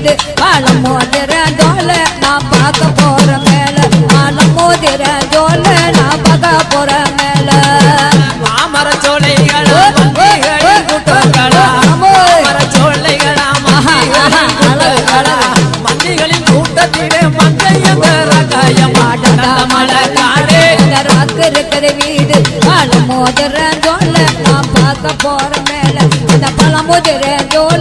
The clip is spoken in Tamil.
வீடு பழம் மோதிர ஜோல நான் பார்க்க போற மேல பழம் மோதிர ஜோல நான் பார்க்க போற மேல மாமர சோலைகளா சோலைகளா மந்திகளின் கூட்டத்திலே இருக்கிற வீடு பழம் மோதிர ஜோல நான் பார்க்க போற மேல அந்த பழம் மோதிர ஜோல